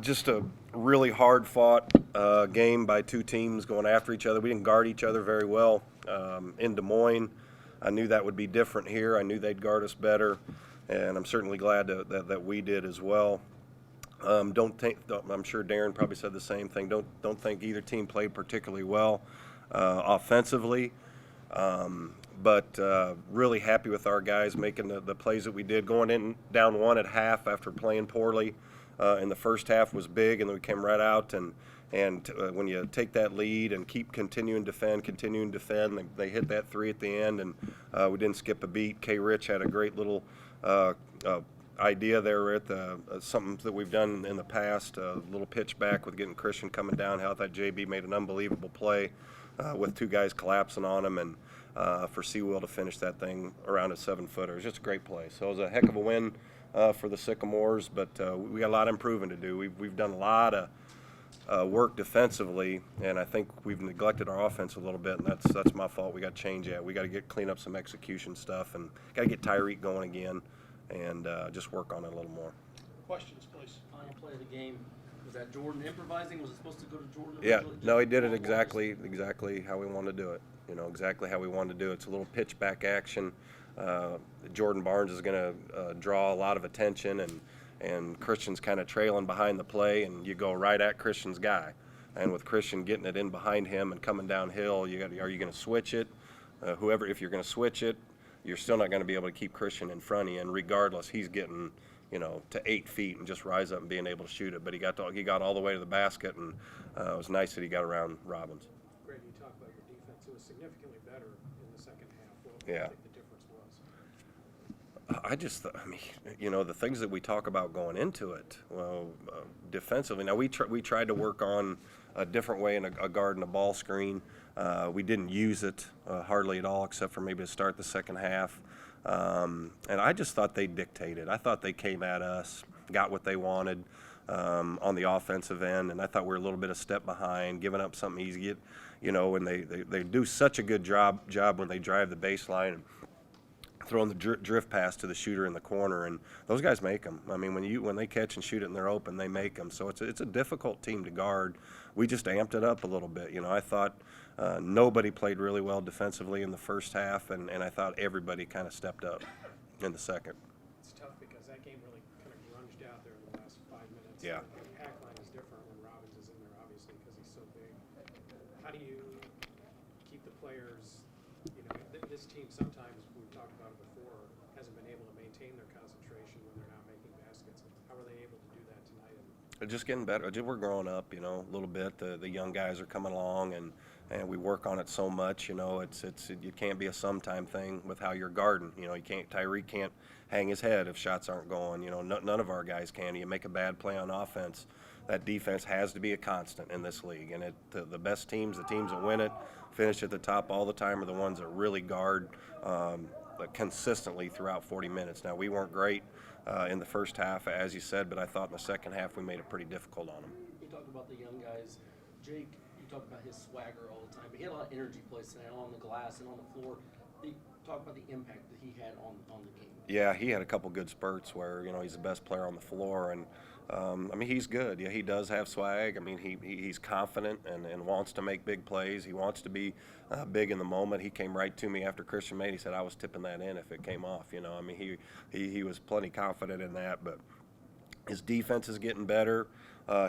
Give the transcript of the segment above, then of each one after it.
Just a really hard fought game by two teams going after each other. We didn't guard each other very well in Des Moines. I knew that would be different here. I knew they'd guard us better, and I'm certainly glad that we did as well. Don't think. I'm sure Darren probably said the same thing. Don't think either team played particularly well offensively. But really happy with our guys making the plays that we did. Going in down one at half after playing poorly in the first half was big, and then we came right out and when you take that lead and keep continuing to defend, they hit that three at the end, and we didn't skip a beat. K. Rich had a great little idea there at something that we've done in the past, a little pitch back with getting Christian coming down. How that JB made an unbelievable play with two guys collapsing on him, and for Sewell to finish that thing around a 7-footer. It was just a great play. So it was a heck of a win for the Sycamores, but we got a lot of improving to do. We've done a lot of work defensively, and I think we've neglected our offense a little bit, and that's my fault. We got to change that. We got to clean up some execution stuff, and got to get Tyreek going again, and just work on it a little more. Questions, please. Final play of the game. Was that Jordan improvising? Was it supposed to go to Jordan? Yeah, no, he did it exactly how we wanted to do it. Exactly how we wanted to do it. It's a little pitch back action. Jordan Barnes is going to draw a lot of attention, and Christian's kind of trailing behind the play, and you go right at Christian's guy. And with Christian getting it in behind him and coming downhill, are you going to switch it? If you're going to switch it, you're still not going to be able to keep Christian in front of you. And regardless, he's getting to 8 feet and just rise up and being able to shoot it. But he got all the way to the basket, and it was nice that he got around Robbins. Greg, you talked about your defense. It was significantly better in the second half. What do Yeah. you think the difference was? The things that we talk about going into it. Well, defensively, now we tried to work on a different way in a guard and a ball screen. We didn't use it hardly at all, except for maybe to start the second half. And I just thought they dictated. I thought they came at us, got what they wanted on the offensive end, and I thought we were a little bit a step behind, giving up something easy. When they do such a good job when they drive the baseline and throwing the drift pass to the shooter in the corner, and those guys make them. I mean, when they catch and shoot it and they're open, they make them. So it's a difficult team to guard. We just amped it up a little bit. I thought nobody played really well defensively in the first half, and I thought everybody kind of stepped up in the second. It's tough because that game really kind of grunged out there in the last 5 minutes. Yeah. The pack line is different when Robbins is in there, obviously, because he's so big. How do you keep the players, this team sometimes, we've talked about it before, hasn't been able to maintain their concentration when they're not making baskets. How are they able to do that tonight? Just getting better. We're growing up, a little bit. The young guys are coming along, and we work on it so much. It's you can't be a sometime thing with how you're guarding. Tyreek can't hang his head if shots aren't going. None of our guys can. You make a bad play on offense, that defense has to be a constant in this league. And the best teams, the teams that win it, finish at the top all the time, are the ones that really guard consistently throughout 40 minutes. Now, we weren't great in the first half, as you said, but I thought in the second half we made it pretty difficult on them. You talked about the young guys. Jake, you talked about his swagger all the time, but he had a lot of energy plays tonight on the glass and on the floor. You talk about the impact that he had on the game. Yeah, he had a couple good spurts where he's the best player on the floor, and he's good. Yeah, he does have swag. He's confident and wants to make big plays. He wants to be big in the moment. He came right to me after Christian made. He said I was tipping that in if it came off. He was plenty confident in that. But his defense is getting better.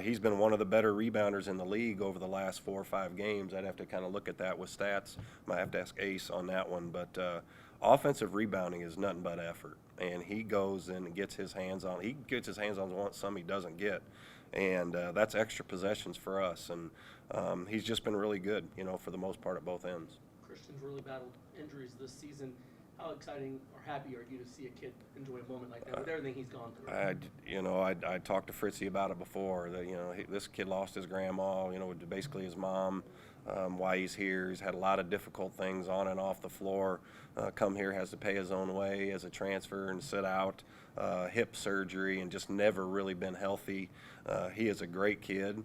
He's been one of the better rebounders in the league over the last 4 or 5 games. I'd have to kind of look at that with stats. Might have to ask Ace on that one. But offensive rebounding is nothing but effort. And he goes and gets his hands on. He gets his hands on some he doesn't get. And that's extra possessions for us. And he's just been really good, for the most part at both ends. Christian's really battled injuries this season. How exciting or happy are you to see a kid enjoy a moment like that with everything he's gone through? I talked to Fritzy about it before. That this kid lost his grandma. Basically his mom. Why he's here. He's had a lot of difficult things on and off the floor. Come here, has to pay his own way as a transfer and sit out. Hip surgery, and just never really been healthy. He is a great kid.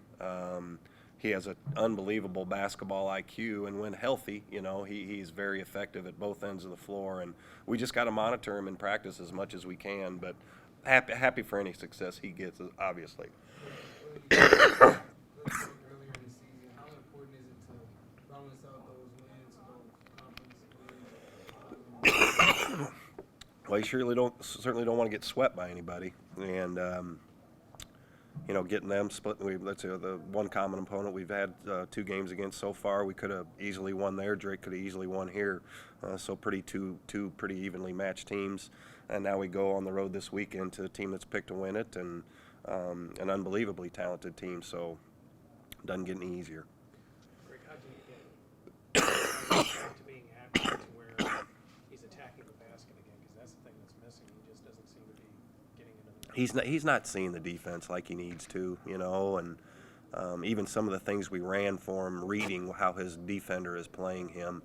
He has an unbelievable basketball IQ, and when healthy, he's very effective at both ends of the floor. And we just got to monitor him in practice as much as we can. But happy for any success he gets, obviously. Earlier in the season, how important is it to balance out those wins, those conference wins? Well, you certainly don't want to get swept by anybody, and getting them split. Let's say the one common opponent we've had 2 games against so far. We could have easily won there. Drake could have easily won here. So two pretty evenly matched teams, and now we go on the road this weekend to a team that's picked to win it, and an unbelievably talented team. So it doesn't get any easier. Greg, how do you get back to being accurate to where he's attacking the basket again? Because that's the thing that's missing. He just doesn't seem to be getting into the. He's not seeing the defense like he needs to, and even some of the things we ran for him, reading how his defender is playing him.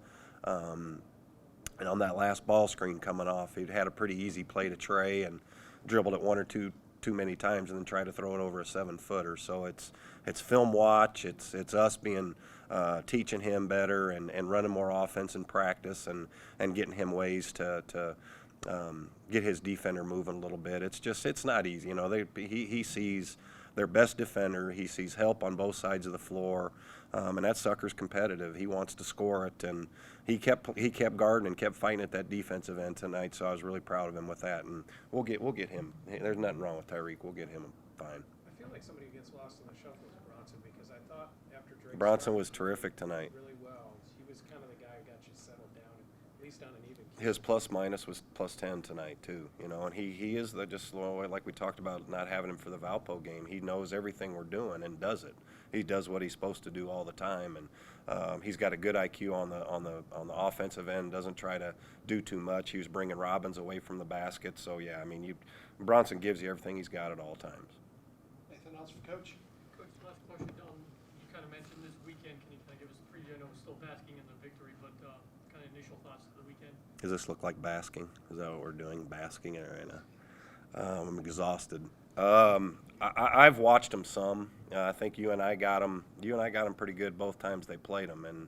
And on that last ball screen coming off, he'd had a pretty easy play to Trey and dribbled it one or two too many times and then tried to throw it over a 7-footer. So it's film watch. It's us being teaching him better and running more offense in practice and getting him ways to get his defender moving a little bit. It's not easy. He sees their best defender. He sees help on both sides of the floor, and that sucker's competitive. He wants to score it, and he kept guarding and kept fighting at that defensive end tonight. So I was really proud of him with that, and we'll get him. There's nothing wrong with Tyreek. We'll get him fine. I feel like somebody gets lost in the shuffle is Bronson, because I thought after Drake Bronson started was terrific tonight. really well, he was kind of the guy who got you settled down, at least on an even. His plus minus was +10 tonight too, and he is like we talked about not having him for the Valpo game. He knows everything we're doing and does it. He does what he's supposed to do all the time, and he's got a good IQ on the offensive end. Doesn't try to do too much. He was bringing Robbins away from the basket. So yeah, Bronson gives you everything he's got at all times. Anything else for Coach? Coach, last question. You kind of mentioned this weekend. Can you kind of give us a preview? I know we're still basking in the victory, but kind of initial thoughts of the weekend. Does this look like basking? Is that what we're doing? Basking right now? I'm exhausted. I've watched them some. I think you and I got them pretty good both times they played them,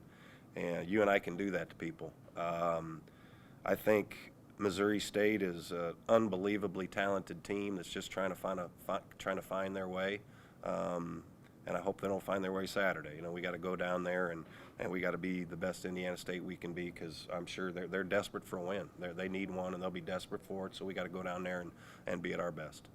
and you and I can do that to people. I think Missouri State is an unbelievably talented team that's just trying to find their way. And I hope they don't find their way Saturday. We got to go down there and we got to be the best Indiana State we can be, because I'm sure they're desperate for a win. They need one, and they'll be desperate for it. So we got to go down there and be at our best.